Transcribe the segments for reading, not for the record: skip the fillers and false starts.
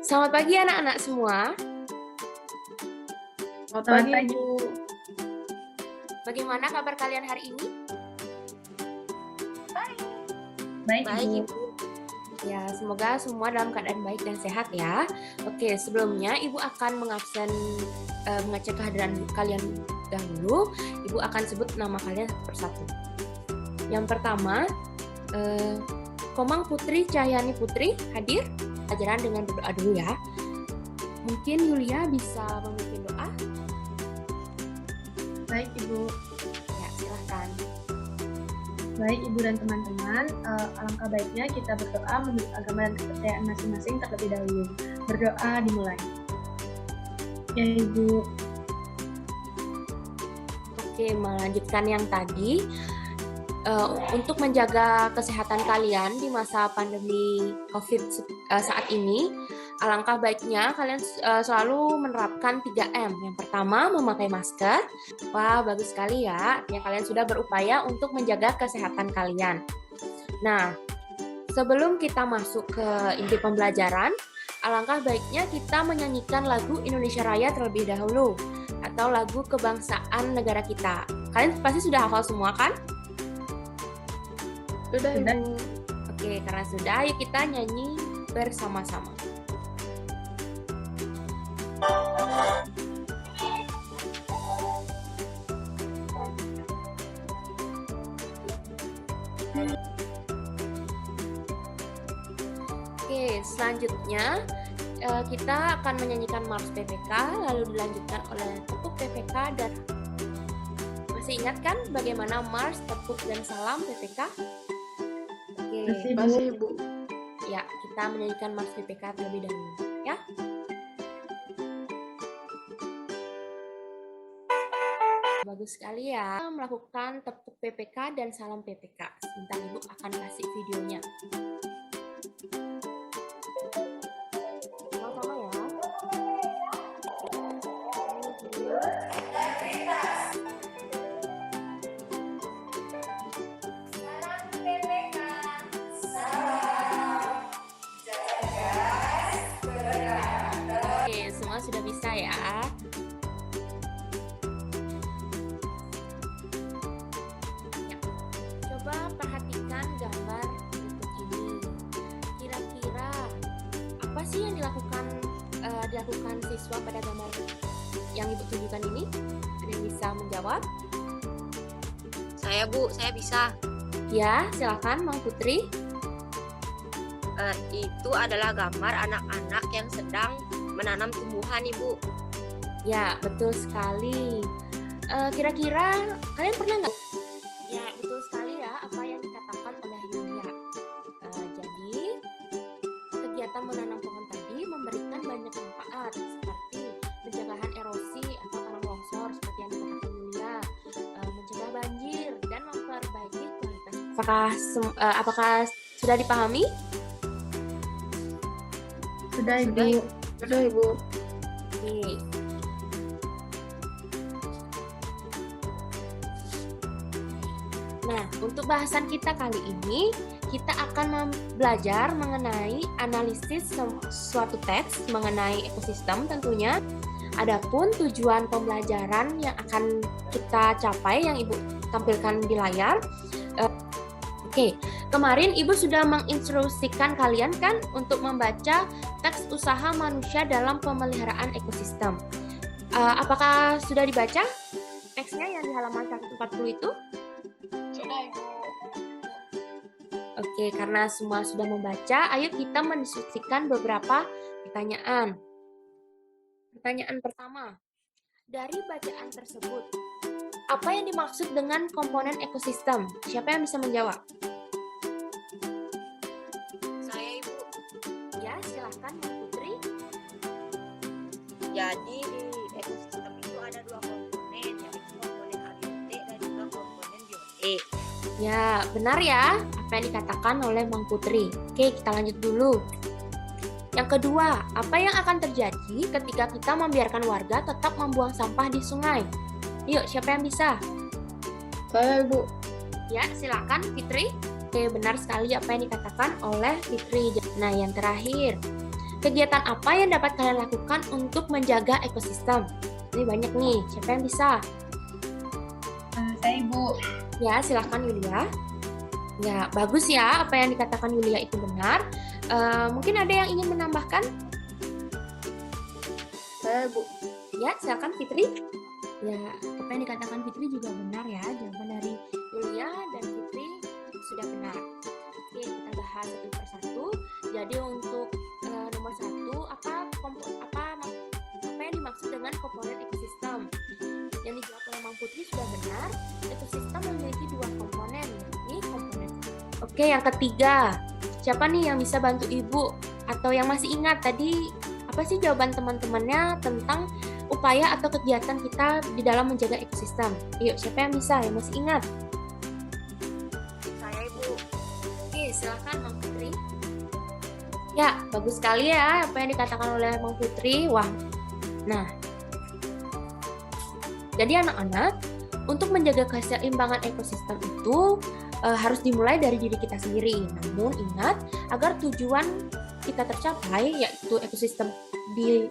Selamat pagi anak-anak semua. Selamat pagi, Bu. Bagaimana kabar kalian hari ini? Baik, Baik, Ibu. Ibu. Ya, semoga semua dalam keadaan baik dan sehat ya. Oke, sebelumnya Ibu akan mengecek kehadiran kalian dahulu. Ibu akan sebut nama kalian satu persatu. Yang pertama, Komang Putri Cahyani Putri hadir. Pelajaran dengan berdoa dulu ya. Mungkin Yulia bisa memimpin doa. Baik, Ibu. Ya, silahkan. Baik, Ibu dan teman-teman, alangkah baiknya kita berdoa menurut agama dan kepercayaan masing-masing terlebih dahulu. Berdoa dimulai. Ya, Ibu. Oke, melanjutkan yang tadi. Untuk menjaga kesehatan kalian di masa pandemi COVID saat ini, alangkah baiknya kalian selalu menerapkan 3M. Yang pertama, memakai masker. Wah, bagus sekali ya. Artinya kalian sudah berupaya untuk menjaga kesehatan kalian. Nah, sebelum kita masuk ke inti pembelajaran, alangkah baiknya kita menyanyikan lagu Indonesia Raya terlebih dahulu, atau lagu kebangsaan negara kita. Kalian pasti sudah hafal semua kan? Sudah, Ibu. Oke, karena sudah, ayo kita nyanyi bersama-sama. Oke, selanjutnya kita akan menyanyikan Mars PPK, lalu dilanjutkan oleh tepuk PPK dan masih ingat kan bagaimana Mars, tepuk, dan salam PPK? Oke, Masih, Ibu. ya, kita menyanyikan Mars PPK terlebih dahulu, ya. Bagus sekali ya, melakukan tepuk PPK dan salam PPK. Sebentar Ibu akan kasih videonya. Sama-sama ya. Oke, semua sudah bisa ya. Coba perhatikan gambar berikut ini. Kira-kira apa sih yang dilakukan siswa pada gambar yang Ibu tunjukkan ini? Ada yang bisa menjawab? Saya, Bu. Saya bisa. Ya, silakan Mang Putri. Itu adalah gambar anak-anak yang sedang menanam tumbuhan, Ibu. Ya, betul sekali. Kira-kira kalian pernah nggak? Ya, betul sekali ya apa yang dikatakan oleh Yulia. Jadi, kegiatan menanam pohon tadi memberikan banyak manfaat seperti pencegahan erosi atau tanah longsor seperti yang dikatakan Yulia, mencegah banjir dan memperbaiki kualitas. Apakah sudah dipahami? Sudah, Ibu. Sudah, Ibu. Oke. Nah, untuk bahasan kita kali ini, kita akan belajar mengenai analisis suatu teks mengenai ekosistem tentunya. Adapun tujuan pembelajaran yang akan kita capai yang Ibu tampilkan di layar. Oke, kemarin Ibu sudah menginstruksikan kalian kan untuk membaca teks usaha manusia dalam pemeliharaan ekosistem. Apakah sudah dibaca teksnya yang di halaman 140 itu? Sudah, Ibu. Oke, karena semua sudah membaca, ayo kita mendiskusikan beberapa pertanyaan. Pertanyaan pertama, dari bacaan tersebut, apa yang dimaksud dengan komponen ekosistem? Siapa yang bisa menjawab? Saya, Ibu. Ya, silakan Mbak Putri. Jadi di ekosistem itu ada dua komponen, yaitu komponen abiotik dan juga komponen biotik. Ya, benar ya apa yang dikatakan oleh Mang Putri. Oke, kita lanjut dulu. Yang kedua, apa yang akan terjadi ketika kita membiarkan warga tetap membuang sampah di sungai? Yuk, siapa yang bisa? Saya, Ibu. Ya, silakan Fitri. Oke, benar sekali apa yang dikatakan oleh Fitri. Nah, yang terakhir, kegiatan apa yang dapat kalian lakukan untuk menjaga ekosistem? Ini banyak nih, siapa yang bisa? Saya Ibu. Ya, silakan Yulia. Ya, bagus ya apa yang dikatakan Yulia itu benar. Mungkin ada yang ingin menambahkan? Saya Bu. Ya, silakan Fitri. Ya, apa yang dikatakan Fitri juga benar ya. Jawaban dari Yulia dan Fitri sudah benar. Oke, kita bahas satu persatu. Jadi untuk nomor satu, apa yang dimaksud dengan komponen ekosistem? Yang dijawab oleh Mang Putri sudah benar. Ekosistem memiliki dua komponen, yakni komponen. Oke, yang ketiga, siapa nih yang bisa bantu Ibu atau yang masih ingat tadi apa sih jawaban teman-temannya tentang upaya atau kegiatan kita di dalam menjaga ekosistem? Yuk, siapa yang bisa, yang masih ingat? Saya Ibu. Oke, silakan Mang Putri. Ya, bagus sekali ya apa yang dikatakan oleh Mang Putri. Wah, nah, jadi anak-anak, untuk menjaga keseimbangan ekosistem itu harus dimulai dari diri kita sendiri. Namun ingat, agar tujuan kita tercapai, yaitu ekosistem di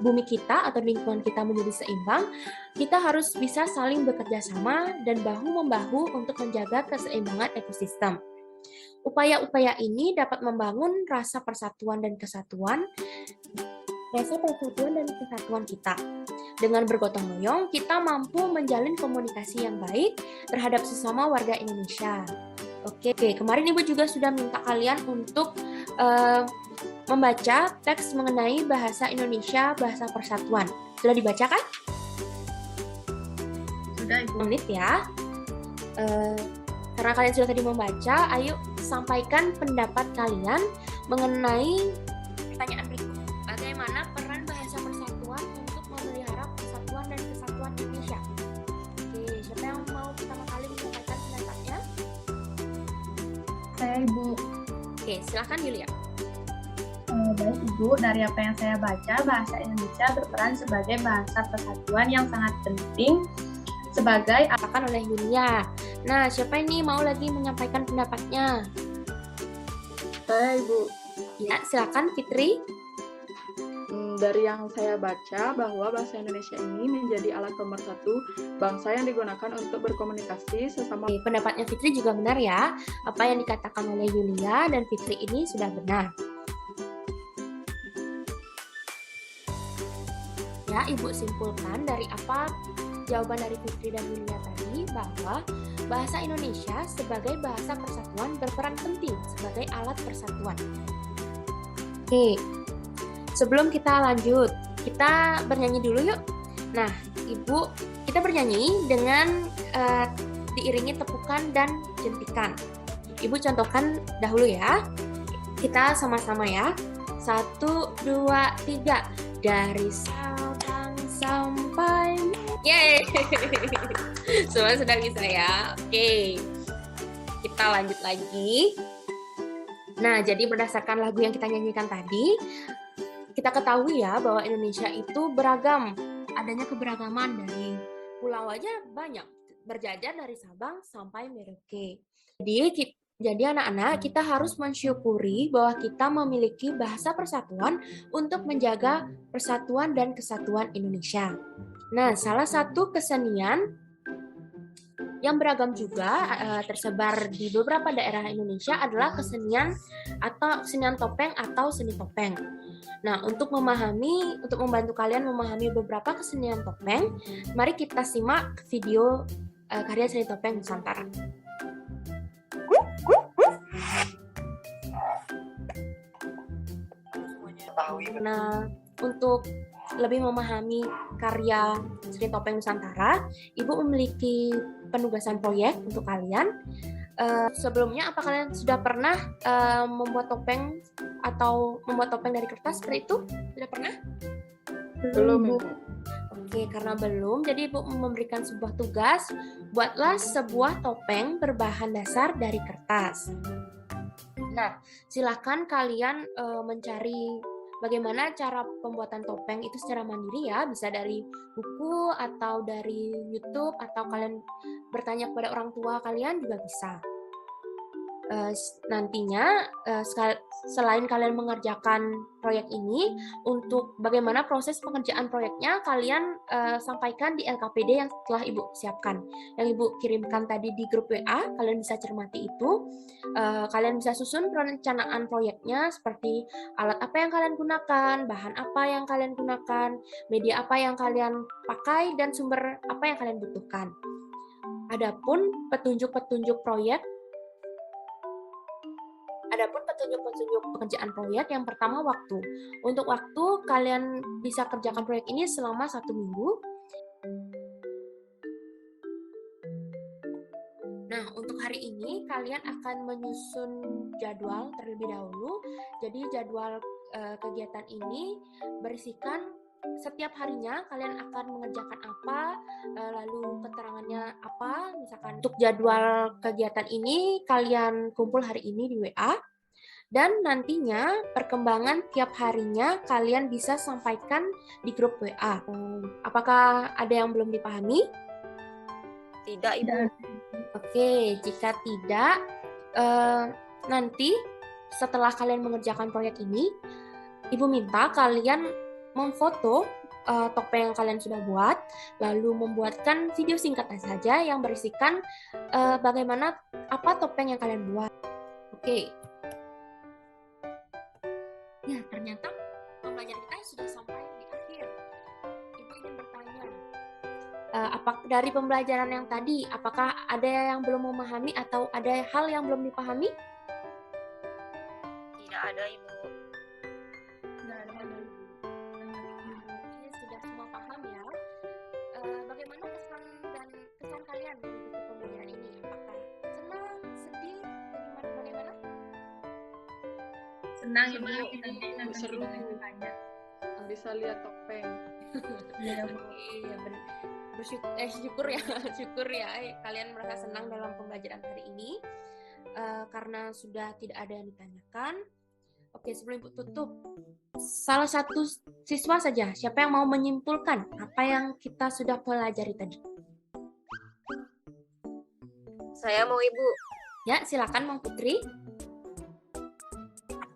bumi kita atau lingkungan kita menjadi seimbang, kita harus bisa saling bekerja sama dan bahu-membahu untuk menjaga keseimbangan ekosistem. Upaya-upaya ini dapat membangun rasa persatuan dan kesatuan kita. Dengan bergotong royong, kita mampu menjalin komunikasi yang baik terhadap sesama warga Indonesia. Oke, kemarin Ibu juga sudah minta kalian untuk membaca teks mengenai bahasa Indonesia, bahasa persatuan. Sudah dibaca kan? Sudah Ibu. Menit ya. Karena kalian sudah tadi membaca, ayo sampaikan pendapat kalian mengenai pertanyaan berikut. Bagaimana peran bahasa persatuan untuk memelihara persatuan dan kesatuan Indonesia? Oke, siapa yang mau pertama kali menyampaikan pendapatnya? Saya Ibu. Oke, silakan Yulia. Baik Ibu, dari apa yang saya baca, bahasa Indonesia berperan sebagai bahasa persatuan yang sangat penting sebagai Katakan oleh Yulia. Nah, siapa ini mau lagi menyampaikan pendapatnya? Saya Ibu. Ya, silakan Fitri. Dari yang saya baca bahwa bahasa Indonesia ini menjadi alat pemersatu bangsa yang digunakan untuk berkomunikasi sesama. Oke, pendapatnya Fitri juga benar ya. Apa yang dikatakan oleh Yulia dan Fitri ini sudah benar. Ya, Ibu simpulkan dari apa jawaban dari Fitri dan Yulia tadi bahwa bahasa Indonesia sebagai bahasa persatuan berperan penting sebagai alat persatuan. Oke, sebelum kita lanjut, kita bernyanyi dulu yuk. Nah, Ibu, kita bernyanyi dengan diiringi tepukan dan jentikan. Ibu contohkan dahulu ya. Kita sama-sama ya. 1, 2, 3. Dari Sabang sampai... Yeay! Semua sudah bisa ya. Oke. Kita lanjut lagi. Nah, jadi berdasarkan lagu yang kita nyanyikan tadi, kita ketahui ya bahwa Indonesia itu beragam. Adanya keberagaman dari pulau aja banyak. Berjajar dari Sabang sampai Merauke. Jadi anak-anak, kita harus mensyukuri bahwa kita memiliki bahasa persatuan untuk menjaga persatuan dan kesatuan Indonesia. Nah, salah satu kesenian yang beragam juga tersebar di beberapa daerah Indonesia adalah kesenian topeng atau seni topeng. Nah, untuk membantu kalian memahami beberapa kesenian topeng, mari kita simak video karya seni topeng Nusantara. Nah, untuk lebih memahami karya seni topeng Nusantara, Ibu memiliki penugasan proyek untuk kalian. Sebelumnya, apa kalian sudah pernah membuat topeng atau membuat topeng dari kertas seperti itu? Sudah pernah? Belum Ibu. Oke, karena belum, jadi Ibu memberikan sebuah tugas. Buatlah sebuah topeng berbahan dasar dari kertas. Nah, silakan kalian mencari bagaimana cara pembuatan topeng itu secara mandiri ya, bisa dari buku atau dari YouTube atau kalian bertanya kepada orang tua kalian juga bisa. Nantinya selain kalian mengerjakan proyek ini, untuk bagaimana proses pengerjaan proyeknya kalian sampaikan di LKPD yang telah Ibu siapkan, yang Ibu kirimkan tadi di grup WA. Kalian bisa cermati itu. Kalian bisa susun perencanaan proyeknya seperti alat apa yang kalian gunakan, bahan apa yang kalian gunakan, media apa yang kalian pakai, dan sumber apa yang kalian butuhkan. Adapun petunjuk-petunjuk pekerjaan proyek, yang pertama waktu. Untuk waktu, kalian bisa kerjakan proyek ini selama 1 minggu. Nah, untuk hari ini kalian akan menyusun jadwal terlebih dahulu. Jadi jadwal kegiatan ini berisikan setiap harinya kalian akan mengerjakan apa, lalu keterangannya apa. Misalkan untuk jadwal kegiatan ini kalian kumpul hari ini di WA, dan nantinya perkembangan tiap harinya kalian bisa sampaikan di grup WA. Apakah ada yang belum dipahami? Tidak, Ibu. Oke, jika tidak, nanti setelah kalian mengerjakan proyek ini, Ibu minta kalian memfoto topeng yang kalian sudah buat, lalu membuatkan video singkat saja yang berisikan bagaimana apa topeng yang kalian buat. Oke. Ya, ternyata pembelajaran kita sudah sampai di akhir. Ibu ingin bertanya, dari pembelajaran yang tadi, apakah ada yang belum memahami atau ada hal yang belum dipahami? Tidak ada, Ibu. Oke, sudah semua paham ya. Bagaimana kesan kalian mengikuti pembelajaran ini? Apakah senang, sedih, bagaimana? Senang Ibu, Senang, nanti Ibu. nonton Seru. videonya banyak. Bisa lihat topeng. Iya, Iya, syukur ya, syukur ya kalian merasa senang dalam pembelajaran hari ini karena sudah tidak ada yang ditanyakan. Oke, sebelum Ibu tutup, salah satu siswa saja, siapa yang mau menyimpulkan apa yang kita sudah pelajari tadi? Saya mau, Ibu. Ya, silakan Mang Putri.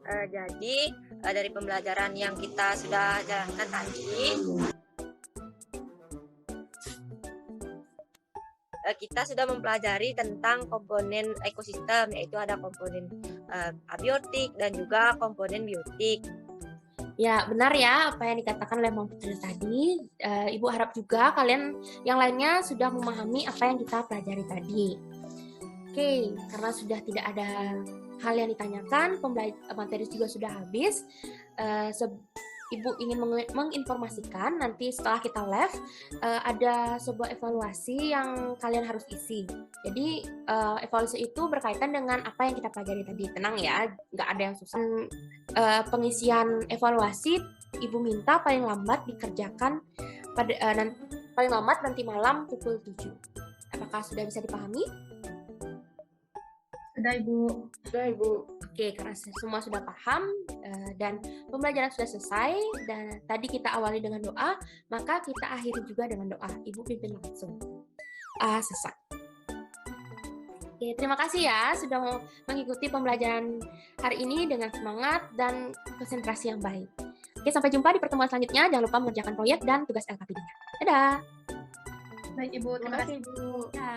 Jadi dari pembelajaran yang kita sudah jalankan tadi, kita sudah mempelajari tentang komponen ekosistem, yaitu ada komponen abiotik dan juga komponen biotik. Ya, benar ya apa yang dikatakan oleh Mang Putri tadi. Ibu harap juga kalian yang lainnya sudah memahami apa yang kita pelajari tadi. Oke, karena sudah tidak ada hal yang ditanyakan, materi juga sudah habis. Ibu ingin menginformasikan nanti setelah kita live ada sebuah evaluasi yang kalian harus isi. Jadi evaluasi itu berkaitan dengan apa yang kita pelajari tadi. Tenang ya, nggak ada yang susah. Pengisian evaluasi Ibu minta paling lambat dikerjakan paling lambat nanti malam pukul 7. Apakah sudah bisa dipahami? Sudah Ibu. Sudah, Ibu. Oke, karena semua sudah paham dan pembelajaran sudah selesai dan tadi kita awali dengan doa, maka kita akhiri juga dengan doa. Ibu pimpin langsung. Sesak. Oke, terima kasih ya sudah mengikuti pembelajaran hari ini dengan semangat dan konsentrasi yang baik. Oke, sampai jumpa di pertemuan selanjutnya. Jangan lupa mengerjakan proyek dan tugas LKPD-nya. Dadah. Baik Ibu, terima kasih. Ibu. Ya.